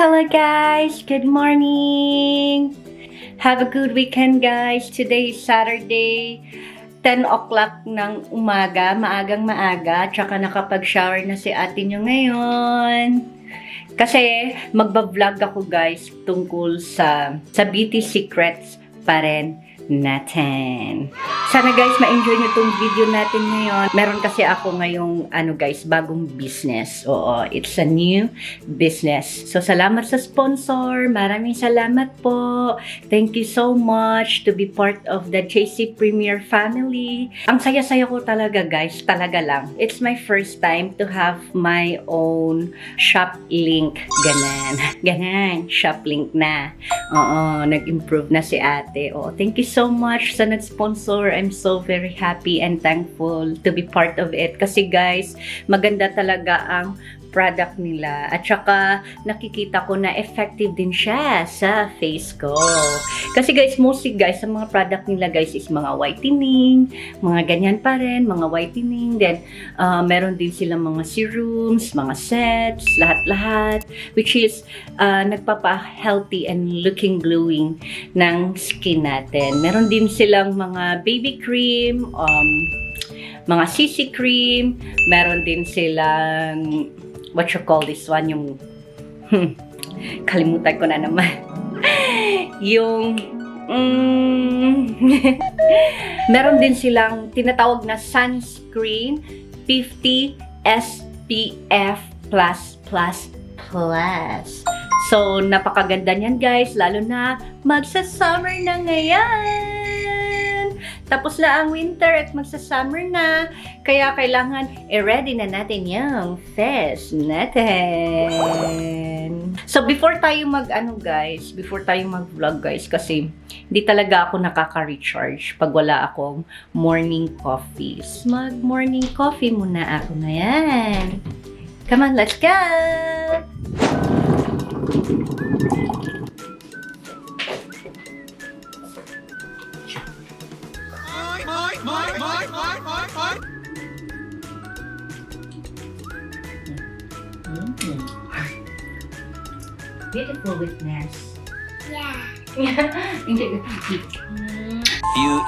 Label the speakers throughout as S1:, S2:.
S1: Hello guys, good morning. Have a good weekend guys. Today is Saturday, 10 o'clock ng umaga, maagang maaga, tsaka nakapag-shower na si ate nyo ngayon. Kasi magbablog ako guys tungkol sa beauty secrets pa rin natin. Sana guys ma-enjoy nyo tong video natin ngayon. Meron kasi ako ngayong bagong business. Oo, it's a new business. So salamat sa sponsor. Maraming salamat po. Thank you so much to be part of the JC Premier family. Ang saya-saya ko talaga guys, talaga lang. It's my first time to have my own shop link. Ganan, shop link na. Oo, nag-improve na si ate. Oo, thank you so much sa nag-sponsor. I'm so very happy and thankful to be part of it. Kasi guys, maganda talaga ang product nila. At saka, nakikita ko na effective din siya sa face ko. Kasi guys, mostly guys, sa mga product nila guys is mga whitening, mga ganyan pa rin, mga whitening. Then, meron din sila mga serums, mga sets, lahat-lahat. Which is, nagpapa-healthy and looking glowing ng skin natin. Meron din silang mga baby cream, mga CC cream, meron din silang what you call this one, yung kalimutan ko na naman. Yung meron din silang tinatawag na sunscreen 50 SPF+++. So napakaganda niyan guys, lalo na magsa-summer na ngayon. Tapos na ang winter at magsa-summer na. Kaya kailangan i-ready na natin yung face natin. So before tayo mag-vlog guys, kasi hindi talaga ako nakaka-recharge pag wala akong morning coffee. Mag-morning coffee muna ako ngayon. Come on, let's go! Beautiful witness.
S2: Yeah.
S3: Few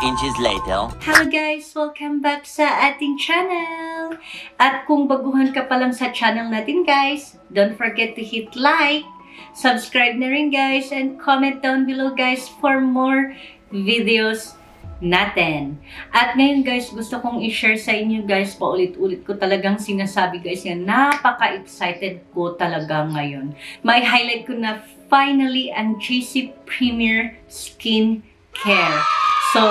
S3: inches later.
S1: Hello guys! Welcome back sa ating channel! At kung baguhan ka pa lang sa channel natin guys, don't forget to hit like, subscribe na rin guys, and comment down below guys for more videos natin. At ngayon guys, gusto kong i-share sa inyo guys, paulit-ulit ko talagang sinasabi guys, yan, napaka-excited ko talaga ngayon. May highlight ko na finally ang JC Premier Skin Care. So,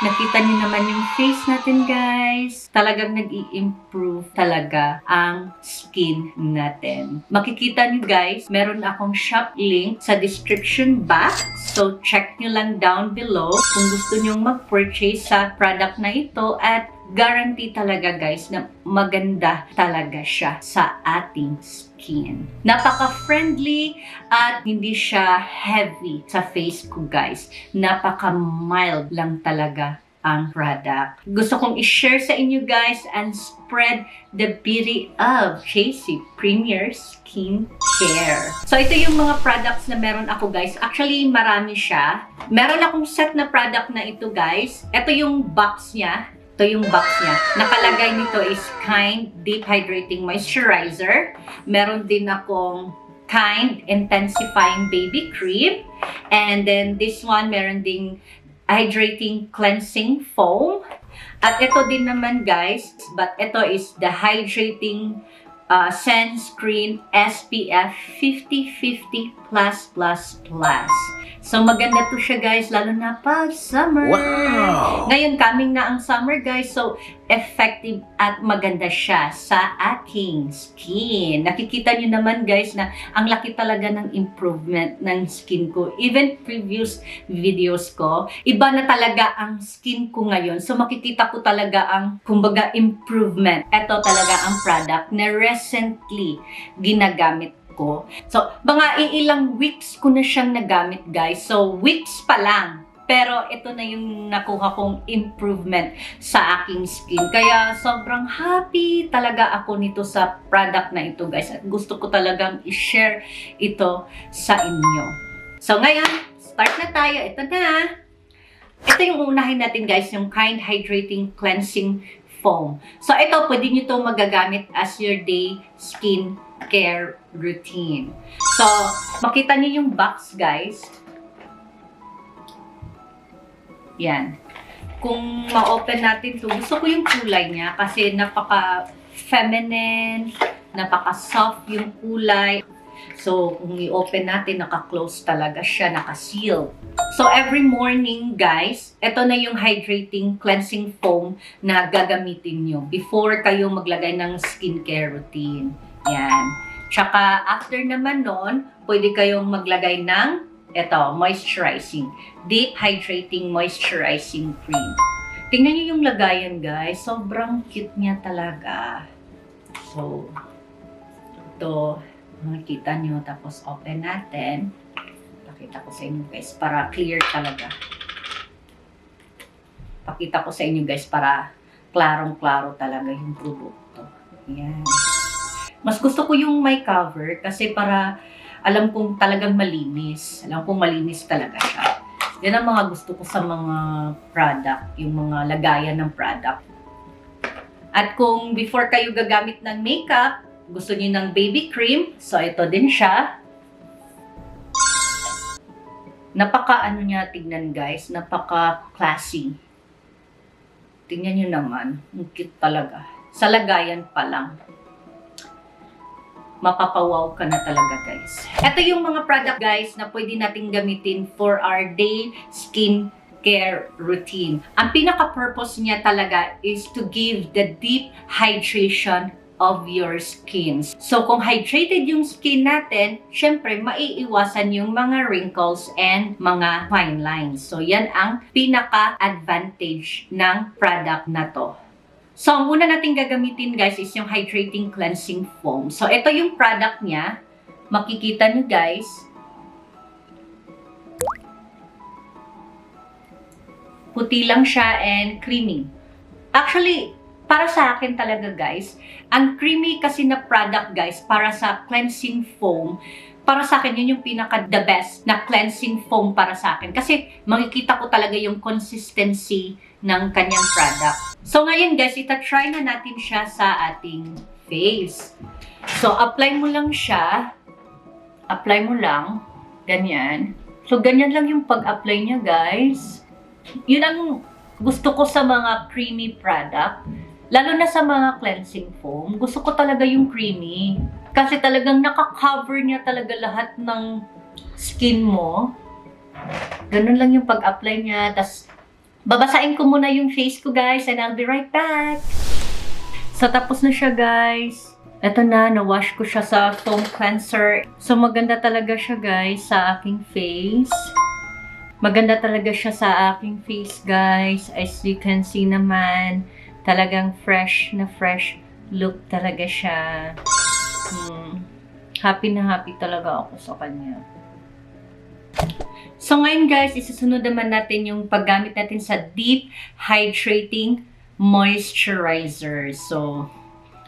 S1: nakita niyo naman yung face natin guys. Talagang nag-i-improve talaga ang skin natin. Makikita niyo guys, meron akong shop link sa description box. So, check niyo lang down below kung gusto niyo mag-purchase sa product na ito. At guarantee talaga guys na maganda talaga siya sa ating skin. Napaka-friendly at hindi siya heavy sa face ko guys. Napaka-mild lang talaga ang product. Gusto kong i-share sa inyo guys and spread the beauty of JC Premier Skin Care. So ito yung mga products na meron ako guys. Actually marami siya. Meron akong set na product na ito guys. Ito yung box niya. Ito yung box niya. Nakalagay nito is Kind Deep Hydrating Moisturizer. Meron din akong Kind Intensifying Baby Cream. And then this one, meron ding Hydrating Cleansing Foam. At ito din naman guys, but ito is the Hydrating Sunscreen SPF 50/50+++. So maganda to siya guys, lalo na pag summer.
S3: Wow!
S1: Ngayon coming na ang summer guys, so effective at maganda siya sa aking skin. Nakikita niyo naman guys na ang laki talaga ng improvement ng skin ko. Even previous videos ko, iba na talaga ang skin ko ngayon. So makikita ko talaga ang kumbaga improvement. Ito talaga ang product na recently ginagamit ko. So, mga ilang weeks ko na siyang nagamit guys. So, weeks pa lang. Pero ito na yung nakuha kong improvement sa aking skin. Kaya sobrang happy talaga ako nito sa product na ito guys. At gusto ko talagang i-share ito sa inyo. So ngayon, start na tayo. Ito na. Ito yung unahin natin guys, yung Kind Hydrating Cleansing Foam. So ito, pwede nyo ito magagamit as your day skin care routine. So, makita nyo yung box guys. Yan. Kung ma-open natin to, gusto ko yung kulay niya kasi napaka-feminine, napaka-soft yung kulay. So, kung i-open natin, naka-close talaga siya, naka-seal. So, every morning, guys, ito na yung hydrating cleansing foam na gagamitin nyo before kayo maglagay ng skincare routine. Yan. Tsaka, after naman nun, pwede kayong maglagay ng moisturizing. Deep Hydrating Moisturizing Cream. Tingnan nyo yung lagayan, guys. Sobrang cute niya talaga. So, ito, makikita nyo, tapos open natin. Pakita ko sa inyo guys, para clear talaga. Pakita ko sa inyo guys, para klarong-klaro talaga yung produkto. Yan. Mas gusto ko yung may cover, kasi para alam kong talagang malinis. Alam kong malinis talaga siya. Yan ang mga gusto ko sa mga product, yung mga lagayan ng product. At kung before kayo gagamit ng makeup, gusto niyo ng baby cream, so ito din siya. Napaka niya tignan guys, napaka-classy. Tingnan niyo naman, ang cute talaga. Sa lagayan pa lang. Mapapawaw ka na talaga guys. Ito yung mga product guys na pwede nating gamitin for our day skin care routine. Ang pinaka-purpose niya talaga is to give the deep hydration of your skin. So, kung hydrated yung skin natin, syempre, maiiwasan yung mga wrinkles and mga fine lines. So, yan ang pinaka-advantage ng product na to. So, ang una natin gagamitin, guys, is yung Hydrating Cleansing Foam. So, ito yung product niya. Makikita nyo, guys. Puti lang siya and creamy. Actually, para sa akin talaga guys, ang creamy kasi na product guys, para sa cleansing foam, para sa akin yun yung pinaka the best na cleansing foam para sa akin. Kasi makikita ko talaga yung consistency ng kanyang product. So ngayon guys, ita-try na natin siya sa ating face. So apply mo lang siya. Apply mo lang. Ganyan. So ganyan lang yung pag-apply niya guys. Yun ang gusto ko sa mga creamy product. Lalo na sa mga cleansing foam, gusto ko talaga yung creamy. Kasi talagang naka-cover niya talaga lahat ng skin mo. Ganun lang yung pag-apply niya. Tapos, babasain ko muna yung face ko guys and I'll be right back. So, tapos na siya guys. Ito na, na-wash ko siya sa foam cleanser. So, maganda talaga siya guys sa aking face. Maganda talaga siya sa aking face guys. As you can see naman, talagang fresh na fresh look talaga siya. Happy na happy talaga ako sa kanya. So ngayon guys, isusunod naman natin yung paggamit natin sa Deep Hydrating Moisturizer. So,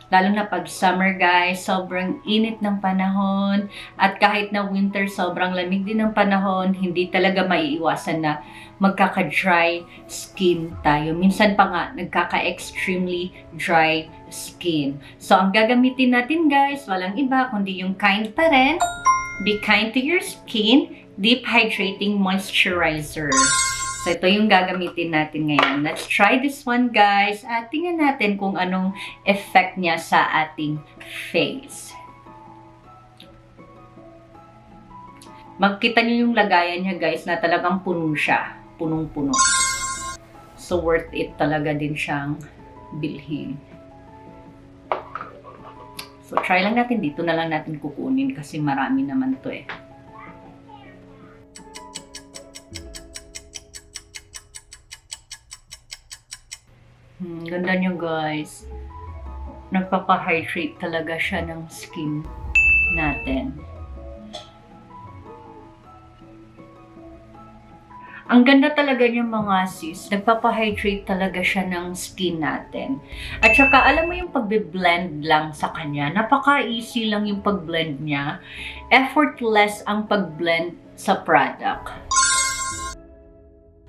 S1: lalo na pag summer guys, sobrang init ng panahon. At kahit na winter, sobrang lamig din ng panahon. Hindi talaga maiiwasan na magkaka-dry skin tayo. Minsan pa nga, nagkaka-extremely dry skin. So, ang gagamitin natin guys, walang iba, kundi yung Kind pa rin. Be kind to your skin. Deep Hydrating Moisturizer. So, ito yung gagamitin natin ngayon. Let's try this one, guys. At tingnan natin kung anong effect niya sa ating face. Makita niyo yung lagayan niya, guys, na talagang puno siya. Punong-puno. So, worth it talaga din siyang bilhin. So, try lang natin. Dito na lang natin kukunin kasi marami naman to eh. Ganda niyo guys. Nagpapa-hydrate talaga siya ng skin natin. Ang ganda talaga niya mga sis. Nagpapahydrate talaga siya ng skin natin. At saka, alam mo yung pagbe-blend lang sa kanya. Napaka-easy lang yung pag-blend niya. Effortless ang pag-blend sa product.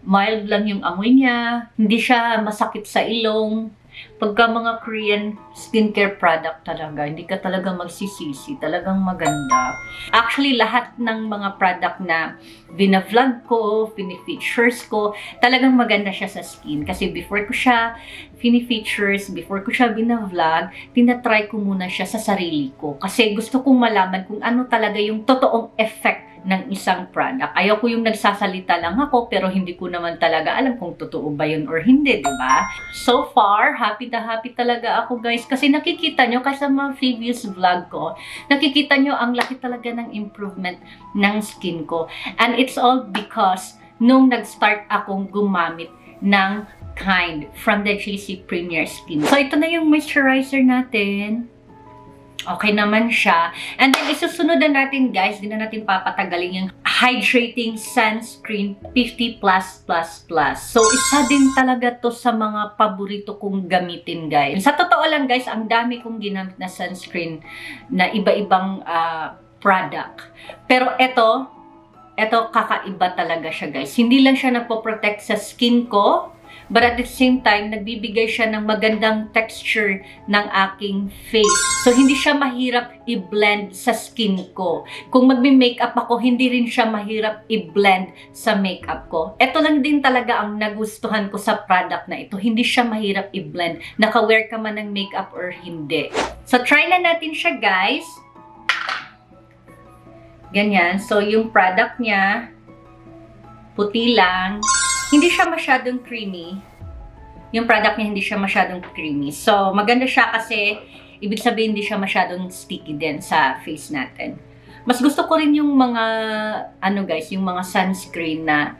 S1: Mild lang yung amoy niya. Hindi siya masakit sa ilong. Pagka mga Korean skincare product talaga, hindi ka talaga magsisisi. Talagang maganda. Actually, lahat ng mga product na binavlog ko, fini-features ko, talagang maganda siya sa skin. Kasi before ko siya fini-features, before ko siya binavlog, tinatry ko muna siya sa sarili ko. Kasi gusto kong malaman kung ano talaga yung totoong effect ng isang product. Ayaw ko yung nagsasalita lang ako, pero hindi ko naman talaga alam kung totoo ba yun or hindi, di ba? So far, happy na happy talaga ako, guys. Kasi nakikita nyo, kasi sa mga previous vlog ko, nakikita nyo ang laki talaga ng improvement ng skin ko. And it's all because nung nag-start akong gumamit ng Kind from the JC Premier Skin. So, ito na yung moisturizer natin. Okay naman siya. And then, isusunod na natin, guys, hindi na natin papatagalin yung Hydrating Sunscreen 50+++. So, isa din talaga to sa mga paborito kong gamitin, guys. Sa totoo lang, guys, ang dami kong ginamit na sunscreen na iba-ibang product. Pero ito kakaiba talaga siya, guys. Hindi lang siya nagpo-protect sa skin ko, but at the same time, nagbibigay siya ng magandang texture ng aking face. So, hindi siya mahirap i-blend sa skin ko. Kung magme-makeup ako, hindi rin siya mahirap i-blend sa makeup ko. Ito lang din talaga ang nagustuhan ko sa product na ito. Hindi siya mahirap i-blend. Naka-wear ka man ng makeup or hindi. So, try na natin siya, guys. Ganyan. So, yung product niya, puti lang. Hindi siya masyadong creamy. Yung product niya hindi siya masyadong creamy. So, maganda siya kasi ibig sabihin hindi siya masyadong sticky din sa face natin. Mas gusto ko rin yung mga, guys, yung mga sunscreen na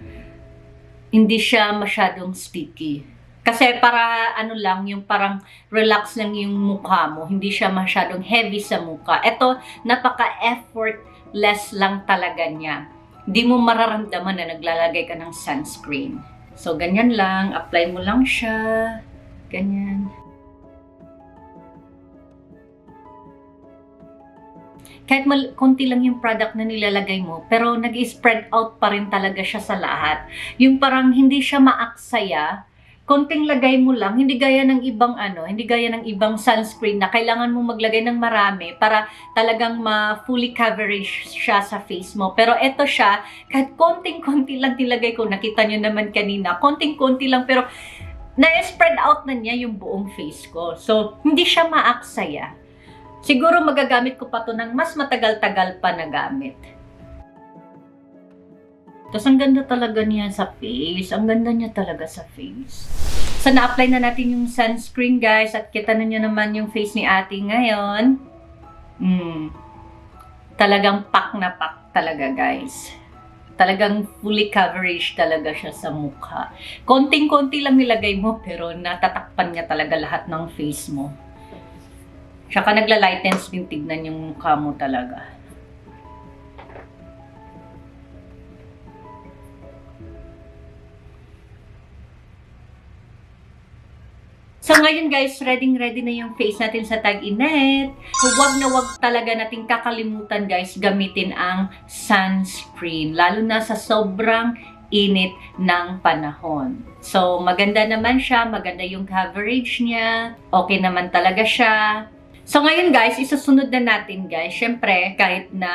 S1: hindi siya masyadong sticky. Kasi para lang, yung parang relax lang yung mukha mo. Hindi siya masyadong heavy sa mukha. Ito, napaka-effortless lang talaga niya. Hindi mo mararamdaman na naglalagay ka ng sunscreen. So, ganyan lang. Apply mo lang siya. Ganyan. Kahit konti lang yung product na nilalagay mo, pero nag-spread out pa rin talaga siya sa lahat. Yung parang hindi siya maaksaya, konting lagay mo lang, hindi gaya ng ibang sunscreen na kailangan mo maglagay ng marami para talagang fully coverage siya sa face mo. Pero eto siya, kahit konting-konti lang nilagay ko, nakita nyo naman kanina, konting-konti lang, pero na-spread out na niya yung buong face ko. So, hindi siya maaksaya. Siguro magagamit ko pa to ng mas matagal-tagal pa na gamit. Tapos, ang ganda talaga niya sa face. Ang ganda niya talaga sa face. So, na-apply na natin yung sunscreen, guys. At kita na nyo naman yung face ni ate ngayon. Talagang pak na pak talaga, guys. Talagang fully coverage talaga siya sa mukha. Konting-konti lang nilagay mo, pero natatakpan niya talaga lahat ng face mo. Tsaka nagla-lightens din, tignan yung mukha mo talaga. So ngayon, guys, ready na yung face natin sa tag-init. So wag na wag talaga nating kakalimutan, guys, gamitin ang sunscreen. Lalo na sa sobrang init ng panahon. So maganda naman siya, maganda yung coverage niya. Okay naman talaga siya. So ngayon, guys, isusunod na natin, guys. Syempre, kahit na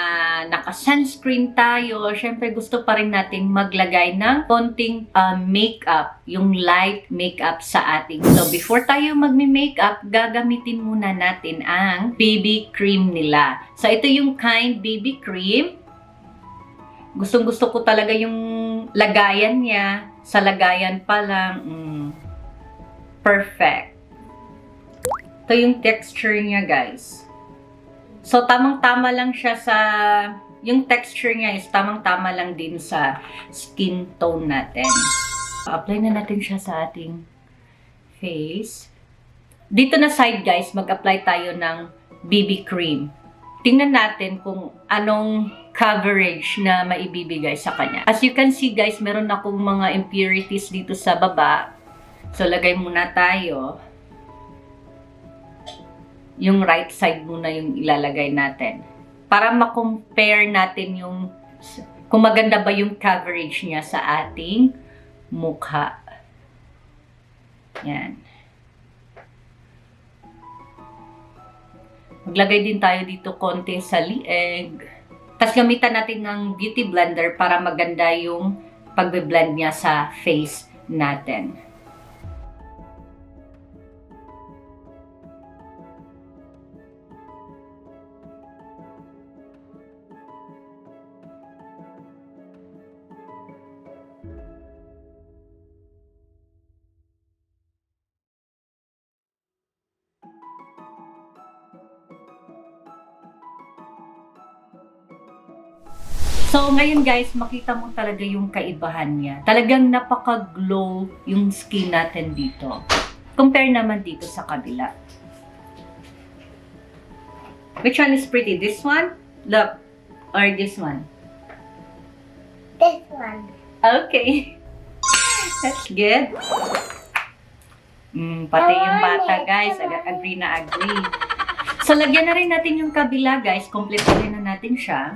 S1: naka-sunscreen tayo, syempre gusto pa rin natin maglagay ng konting makeup, yung light makeup sa ating. So before tayo magme-makeup, gagamitin muna natin ang BB cream nila. So ito yung Kind BB cream. Gustong-gusto ko talaga yung lagayan niya. Sa lagayan pa lang, perfect. Ito yung texture niya, guys. So, tamang-tama lang siya sa... Yung texture niya is tamang-tama lang din sa skin tone natin. Apply na natin siya sa ating face. Dito na side, guys, mag-apply tayo ng BB cream. Tingnan natin kung anong coverage na maibibigay sa kanya. As you can see guys, meron akong mga impurities dito sa baba. So, lagay muna tayo. Yung right side muna yung ilalagay natin. Para ma-compare natin yung kung maganda ba yung coverage niya sa ating mukha. Yan. Maglagay din tayo dito konti sa lieg. Tapos gamitan natin ng beauty blender para maganda yung pagbe-blend niya sa face natin. So, ngayon guys, makita mo talaga yung kaibahan niya. Talagang napaka-glow yung skin natin dito. Compare naman dito sa kabila. Which one is pretty? This one? Look. Or this one?
S2: This one.
S1: Okay. That's good. Pati yung bata guys, agree na agree. So, lagyan na rin natin yung kabila guys. Complete rin na natin siya.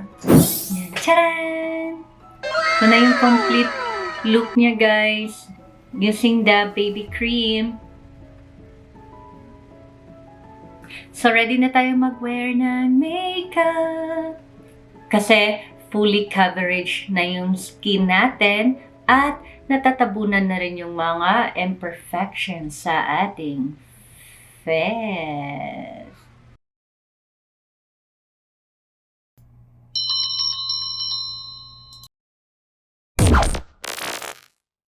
S1: Yan. Charan! Ito na yung complete look niya, guys. Using the baby cream. So, ready na tayo mag-wear ng makeup. Kasi, fully coverage na yung skin natin at natatabunan na rin yung mga imperfections sa ating face.